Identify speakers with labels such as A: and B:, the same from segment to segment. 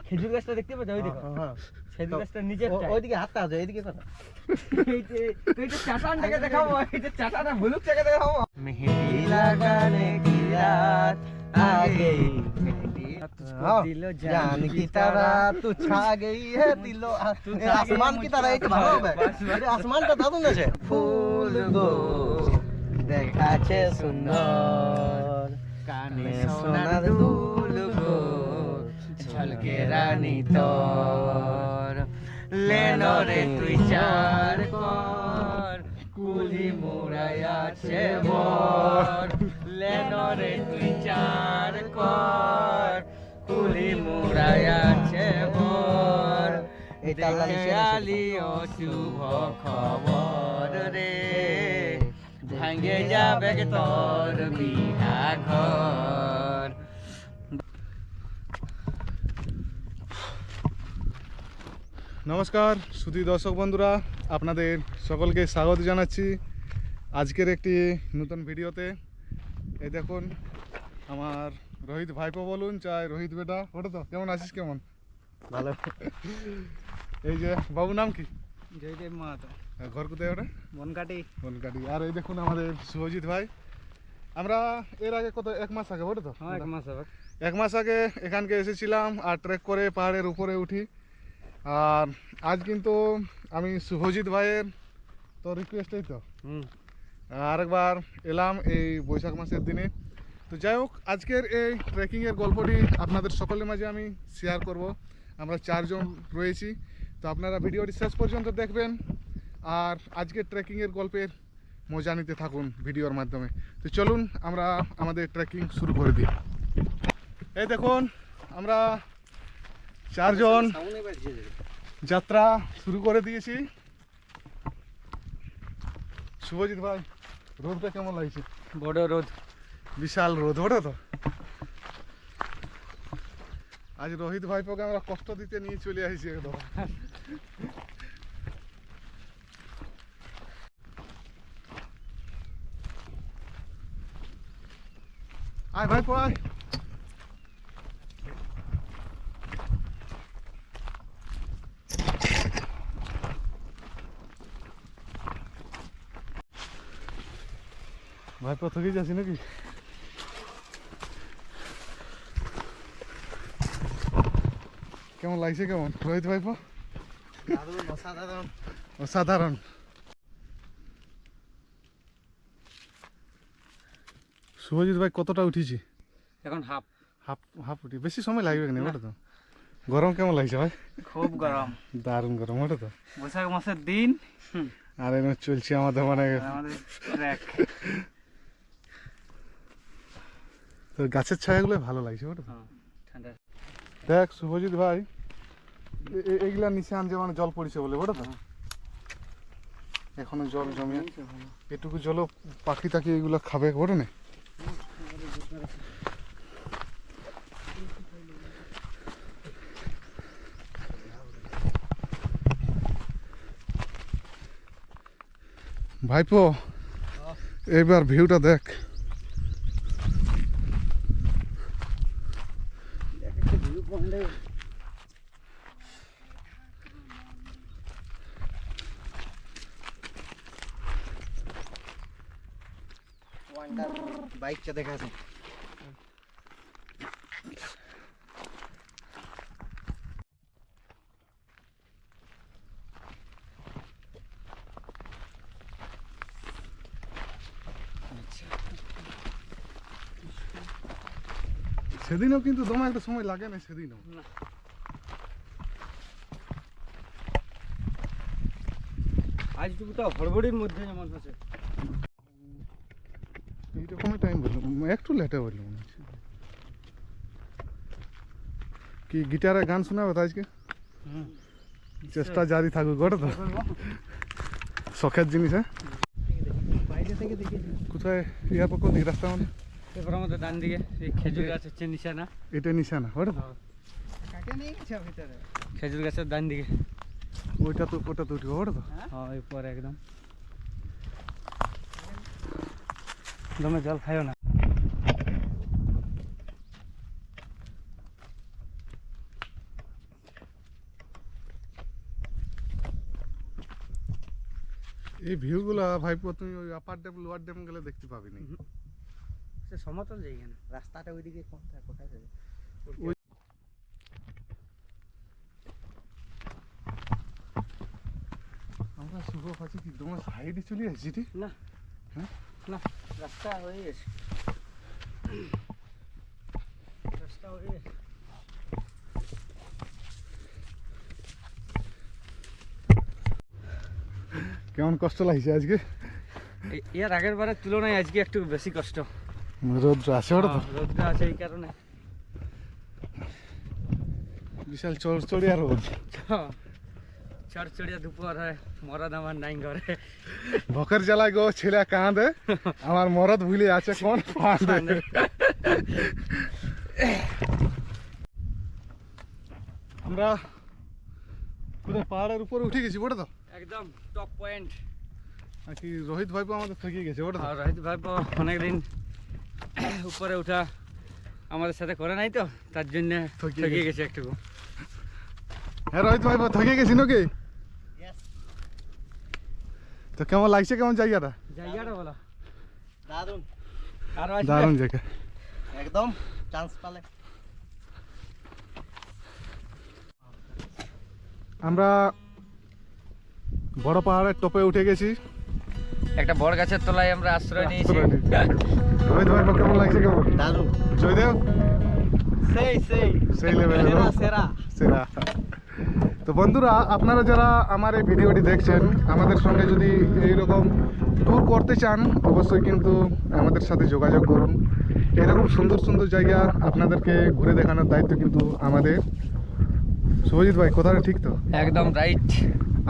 A: খেজুর গাছটা দেখতে পাচ্ছ? ওই দেখো, খেজুর গাছটার নিচের
B: ওইদিকে হাতটা আছে, এইদিকে করো।
A: এইটা চাটানটাকে দেখাবো, এইটা চাটানা ভুলুকটাকে দেখাবো।
B: মেহেদি লাগানে কি রাত আগে जान की तरह तू छा गई है दिलो आसमान की तरह एक ভালো হবে আসমানটা দাদু না ফুল গো দেখাছে সুন্দর কানে সোনার দুল গো ঝলকে রানী তোর লেনরে তুই চার কর কুলি মোড়াই আছে বর লেনরে তুই চার কর কুলি মোড়াই আছে বর দেখালি অশুভ খবর রে ভাঙে যাবে তোর বিহা ঘর।
C: নমস্কার সুধী দর্শক বন্ধুরা, আপনাদের সকলকে স্বাগত জানাচ্ছি আজকের একটি নতুন ভিডিওতে। এই দেখুন আমার রোহিত ভাইপো বলুন চাই রোহিত বেটা, ওটা তো কেমন আছিস? কেমন?
B: ভালো।
C: এই যে বাবু নাম কি?
A: জয়দেব মাহাতো।
C: ঘর কোথায় ওটা?
A: বনকাটি।
C: বনকাটি। আর এই দেখুন আমাদের শুভজিৎ ভাই। আমরা এর আগে কত এক মাস আগে ওটা তো?
A: হ্যাঁ,
C: এক মাস আগে এখানকে এসেছিলাম আর ট্রেক করে পাহাড়ের উপরে উঠি। আর আজ কিন্তু আমি শুভজিৎ ভাইয়ের তো রিকোয়েস্টেই তো আরেকবার এলাম এই বৈশাখ মাসের দিনে। তো যাই হোক, আজকের এই ট্রেকিংয়ের গল্পটি আপনাদের সকলের মাঝে আমি শেয়ার করব। আমরা চারজন রয়েছি, তো আপনারা ভিডিওটি শেষ পর্যন্ত দেখবেন আর আজকের ট্রেকিংয়ের গল্পের মজা নিতে থাকুন ভিডিওর মাধ্যমে। তো চলুন আমরা আমাদের ট্রেকিং শুরু করে দিই। এই দেখুন আমরা চারজন যাত্রা শুরু করে দিয়েছি। শুভজিৎ ভাই, রোদটা কেমন লাগছে?
A: বড় রোদ,
C: বিশাল রোদ, ওটা তো আজ রোহিত ভাইপোকে আমরা কষ্ট দিতে নিয়ে চলে আসছি একদম। আয় ভাইপো আয়। ভাইপো থকে যাচ্ছি নাকি? কেমন লাগছে? কেমন রোহিত ভাইপো?
B: অসাধারণ
C: অসাধারণ। শুভজিৎ ভাই কতটা উঠেছি
A: এখন হাফ
C: হাফ হাফ উঠি, বেশি সময় লাগবে না ওটা তো। গরম কেমন লাগছে ভাই?
A: খুব গরম,
C: দারুণ গরম ওটা তো।
A: বৈশাখ মাসের দিন
C: আর এমন চলছে আমাদের মানে
A: ট্রেক।
C: তো গাছের ছায়াগুলো ভালো লাগছে ওটা তো।
A: ঠান্ডা।
C: দেখ শুভজিৎ ভাই, এইগুলা নিশান যে মানে জল পড়েছে বলে ওটা তো। এখনো জল জমিয়ে এটুকু জল পাখি টাকি এগুলো খাবে ওটা না। ভাইপো এবার ভিউটা দেখ।
B: বাইকটা দেখা আছে।
C: সেদিনও কিন্তু তোমার একটা সময় লাগে না সেদিনও।
A: আজটুকু তো হড়বড়ির মধ্যে যেমন আছে,
C: এইরকমই টাইম বললাম, একটু লেটে বললাম মনে হচ্ছে। কি গিটারে গান শোনাবে তো আজকে? চেষ্টা জারি থাকুক ওটা তো, শখের জিনিস। হ্যাঁ,
B: বাইরে থেকে দেখেছি।
C: কোথায় ইয়ার পর কোন দিকে রাস্তা মানে?
A: এবার আমাদের ডান দিকে এই খেজুর গাছ হচ্ছে নিশানা।
C: এটা নিশানা ওটা তো।
B: কাকে নিয়ে গেছে ভিতরে?
A: খেজুর গাছের ডান দিকে।
C: ওটা তো উঠবে ওটা তো।
A: হ্যাঁ, ওই পরে একদম দমে জল খাইও না।
C: এই ভিউগুলা ভাইপো তুমি ওই আপার ড্যাম লোয়ার ড্যাম গেলে দেখতে পাবি না।
B: সে সমতল জায়গা না, রাস্তাটা ওইদিকে কোথায় কোথায় যাবে?
C: আমরা শুভ পাচ্ছি কি তোমার সাইডে চলে আসছি রে?
B: না
C: হ্যাঁ?
B: না, রাস্তা হয়ে গেছে, রাস্তা হয়ে গেছে।
C: কেমন কষ্ট লাগছে আজকে?
B: এর আগের বারের তুলনায় আজকে একটু বেশি কষ্ট।
C: রোদ্র আছে ওটা তো
B: রোদটা আছে এই কারণে।
C: বিশাল চড়চড়িয়া রোদ।
B: চড়চড়িয়া দুপুর হয়, মরদ আমার নাই ঘরে।
C: ভকের জ্বালায় গো ছেলে কাঁদে, আমার মরদ ভুলে আছে কোন ফাঁদে। আমরা পুরো পাহাড়ের উপরে উঠে গেছি ওটা তো,
B: একদম টপ পয়েন্ট।
C: নাকি রোহিত ভাইপো আমাদের থেকে গেছে ওটা তো?
B: আর রোহিত ভাই অনেকদিন উপরে উঠা আমাদের সাথে করে নাই তো, তার জন্য
C: ঠকিয়ে
B: ঠকিয়ে
C: গেছে।
B: গেছে একটু।
C: হ্যাঁ রোহিত ভাইপো থেকে গেছি নাকি? তো কেমন লাগছে, কেমন জায়গাটা?
B: জায়গাটা বলো।
A: দারুন,
B: আর
C: দারুণ জায়গা
A: একদম চান্স পালে।
C: আমরা বড় পাহাড়ের টপে উঠে গেছি।
B: একটা বড় গাছের তলায় আমরা আশ্রয় নিয়েছি।
C: রোহিত ভাইপো কেমন লাগছে, কেমন?
A: দারুন,
C: জয়দেব
A: সেই সেই
C: সেই লেভেল
A: সেরা সেরা।
C: সেরা। তো বন্ধুরা, আপনারা যারা আমার এই ভিডিওটি দেখছেন, আমাদের সঙ্গে যদি এইরকম ট্যুর করতে চান, অবশ্যই কিন্তু আমাদের সাথে যোগাযোগ করুন। এরকম সুন্দর সুন্দর জায়গা আপনাদেরকে ঘুরে দেখানোর দায়িত্ব কিন্তু আমাদের। শুভজিৎ ভাই কথাটা ঠিক তো?
B: একদম রাইট।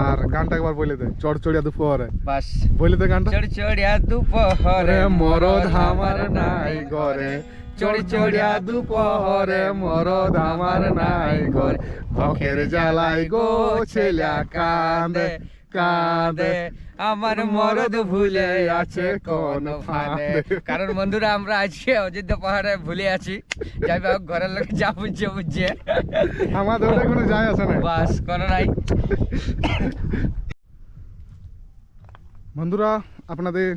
C: আর গানটা একবার বলে দে, চড়চড়িয়া দুপুরে
B: বাস
C: বলে দে গানটা।
B: চড়চড়িয়া দুপুরে
C: মরদ আমার নাই ঘরে,
B: চড়চড়িয়া দুপুরে
C: মরদ আমার নাই ঘরে, ভকের জ্বালাই গো ছেলা কাঁদে কাঁদে,
B: আমার মরদ ভুলে আছে কোন
C: ফাঁদে।
B: ফাঁদে। কারণ বন্ধুরা আমরা আজকে অযোধ্যা পাহাড়ে ভুলে আছি, যাই হোক ঘরের লোক যা বুঝছে বুঝছে,
C: আমাদের ওটা কোনো যায় আসে না।
B: বাস কোনো নাই।
C: বন্ধুরা, আপনাদের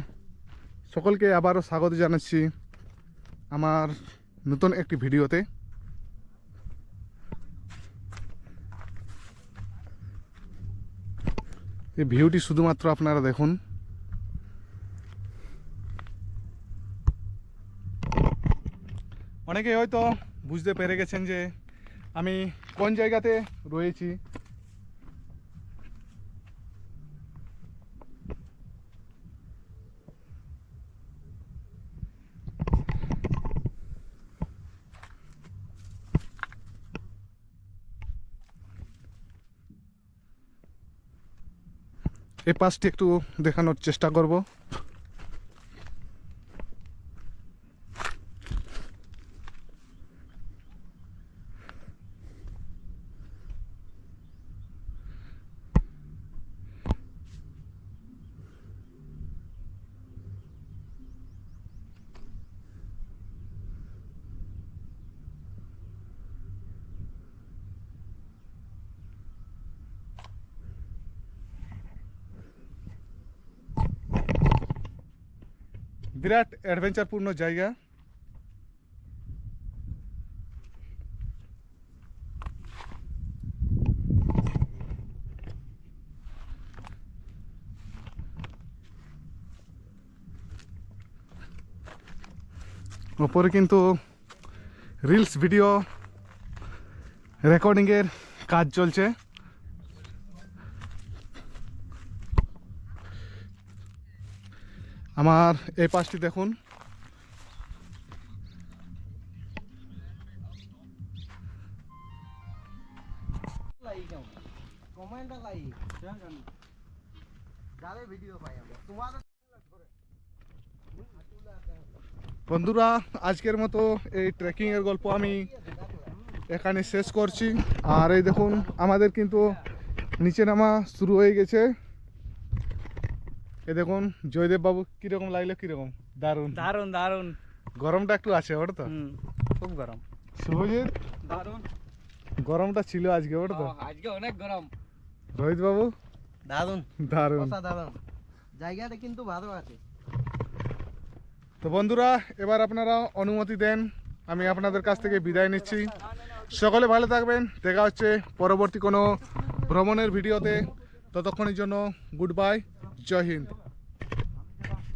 C: সকলকে আবারও স্বাগত জানাচ্ছি আমার নতুন একটি ভিডিওতে। এই ভিউটি শুধুমাত্র আপনারা দেখুন। অনেকে হয়তো বুঝতে পেরে গেছেন যে আমি কোন জায়গাতে রয়েছি। এই পাশটি একটু দেখানোর চেষ্টা করব। বিরাট অ্যাডভেঞ্চারপূর্ণ জায়গা। ওপরে কিন্তু রিলস ভিডিও রেকর্ডিংয়ের কাজ চলছে। আমার এই পাশটি দেখুন,
A: কমেন্টটা লাই যারে ভিডিও পাই আমরা তোমাদের।
C: বন্ধুরা, আজকের মতো এই ট্রেকিংয়ের গল্প আমি এখানে শেষ করছি। আর এই দেখুন আমাদের কিন্তু নিচে নামা শুরু হয়ে গেছে। এই দেখুন জয়দেব বাবু কিরকম লাগলো, কিরকম? দারুণ
B: দারুন দারুন।
C: গরমটা একটু আছে ওটা তো?
B: খুব গরম।
C: শুভজিৎ,
B: দারুন
C: গরমটা ছিল আজকে ওটা তো?
B: আজকে অনেক গরম।
C: রোহিত বাবু
A: দারুন,
C: দারুণ।
A: অসাধারণ। জায়গাটা কিন্তু ভালো আছে।
C: তো বন্ধুরা, এবার আপনারা অনুমতি দেন, আমি আপনাদের কাছ থেকে বিদায় নিচ্ছি। সকলে ভালো থাকবেন, দেখা হচ্ছে পরবর্তী কোনো ভ্রমণের ভিডিওতে। ততক্ষণের জন্য গুড বাই, জয় হিন্দ।